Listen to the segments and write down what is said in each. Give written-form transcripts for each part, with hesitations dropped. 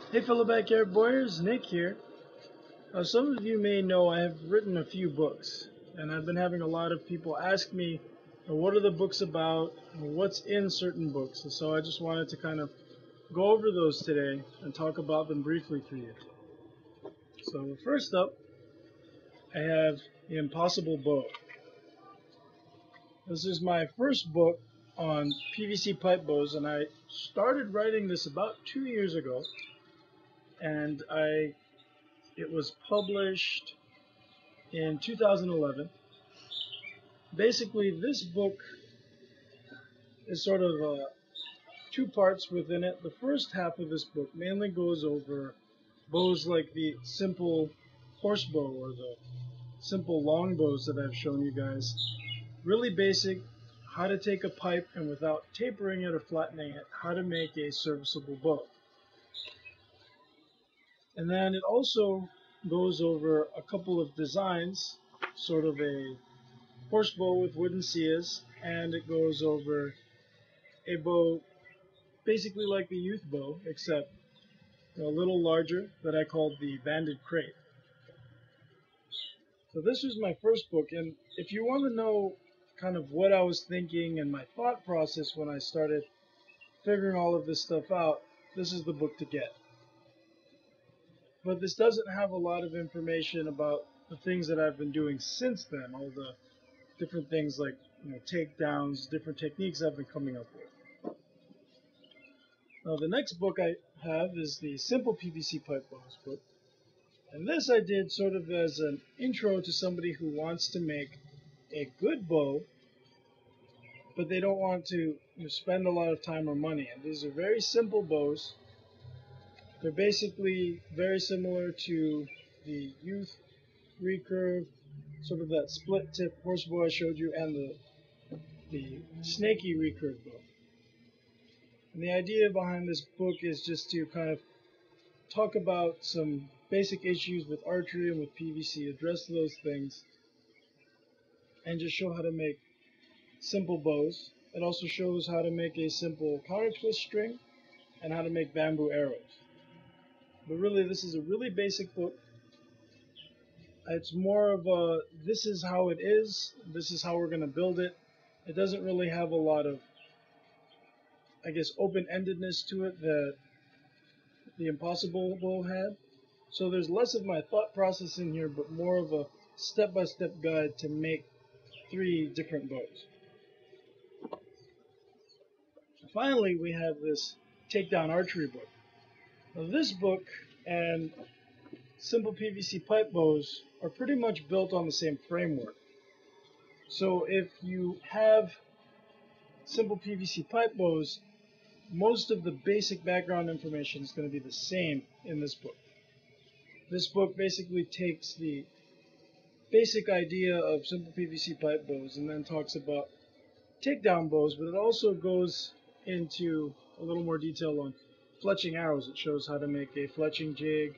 Hey fellow backyard warriors, Nick here. Some of you may know I have written a few books, and I've been having a lot of people ask me, what are the books about, what's in certain books, and so I just wanted to kind of go over those today and talk about them briefly for you. So first up, I have The Impossible Bow. This is my first book on PVC pipe bows, and I started writing this about 2 years ago, and it was published in 2011. Basically, this book is sort of two parts within it. The first half of this book mainly goes over bows like the simple horse bow or the simple long bows that I've shown you guys. Really basic, how to take a pipe and without tapering it or flattening it, how to make a serviceable bow. And then it also goes over a couple of designs, sort of a horse bow with wooden seals, and it goes over a bow basically like the youth bow, except a little larger, that I called the banded crate. So this was my first book, and if you want to know kind of what I was thinking and my thought process when I started figuring all of this stuff out, this is the book to get. But this doesn't have a lot of information about the things that I've been doing since then, all the different things like takedowns, different techniques I've been coming up with. Now the next book I have is the Simple PVC Pipe Bows book. And this I did sort of as an intro to somebody who wants to make a good bow, but they don't want to spend a lot of time or money. And these are very simple bows. They're basically very similar to the youth recurve, sort of that split tip horse bow I showed you, and the snaky recurve bow. And the idea behind this book is just to kind of talk about some basic issues with archery and with PVC, address those things, and just show how to make simple bows. It also shows how to make a simple counter twist string and how to make bamboo arrows. But really, this is a really basic book. It's more of a, this is how it is, this is how we're going to build it. It doesn't really have a lot of, I guess, open-endedness to it that the Impossible Bow had. So there's less of my thought process in here, but more of a step-by-step guide to make 3 different bows. Finally, we have this Takedown Archery book. Now, this book and Simple PVC Pipe Bows are pretty much built on the same framework. So if you have Simple PVC Pipe Bows, most of the basic background information is going to be the same in this book. This book basically takes the basic idea of Simple PVC Pipe Bows and then talks about takedown bows, but it also goes into a little more detail on fletching arrows. It shows how to make a fletching jig.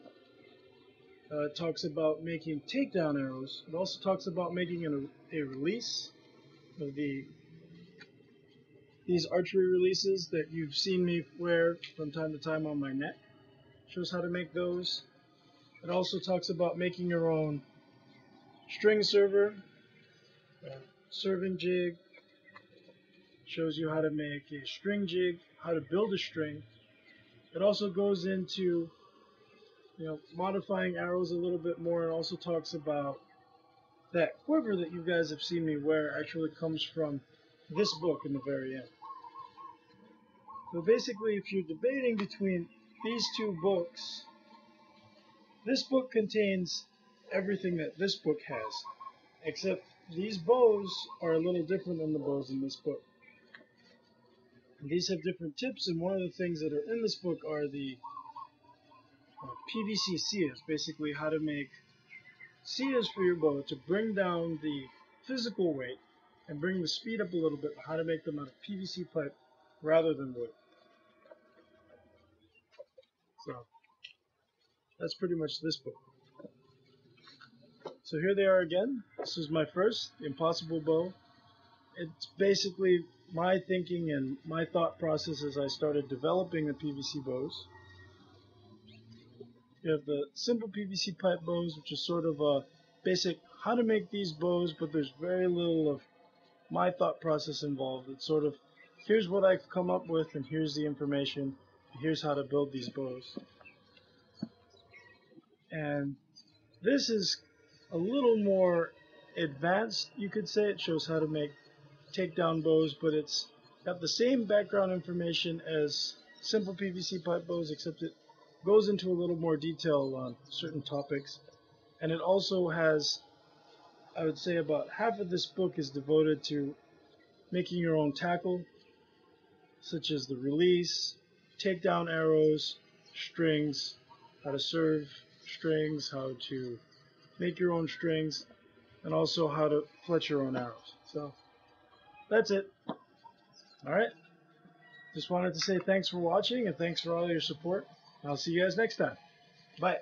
It talks about making takedown arrows. It also talks about making a release of these archery releases that you've seen me wear from time to time on my neck. It shows how to make those. It also talks about making your own string server, serving jig. It shows you how to make a string jig, how to build a string. It also goes into modifying arrows a little bit more. It also talks about that quiver that you guys have seen me wear actually comes from this book in the very end. So basically, if you're debating between these 2 books, this book contains everything that this book has, except these bows are a little different than the bows in this book. And these have different tips, and one of the things that are in this book are the PVC seals, basically how to make seals for your bow to bring down the physical weight and bring the speed up a little bit, how to make them out of PVC pipe rather than wood. So that's pretty much this book. So here they are again. This is my first, the Impossible Bow. It's basically my thinking and my thought process as I started developing the PVC bows. You have the Simple PVC pipe bows, which is sort of a basic how to make these bows, but there's very little of my thought process involved. It's sort of, here's what I've come up with, and here's the information, here's how to build these bows. And this is a little more advanced, you could say. It shows how to make takedown bows, but it's got the same background information as Simple PVC pipe bows, except it goes into a little more detail on certain topics. And it also has, I would say, about half of this book is devoted to making your own tackle, such as the release, takedown arrows, strings, how to serve strings, how to make your own strings, and also how to fletch your own arrows. So that's it. All right. Just wanted to say thanks for watching and thanks for all your support. I'll see you guys next time. Bye.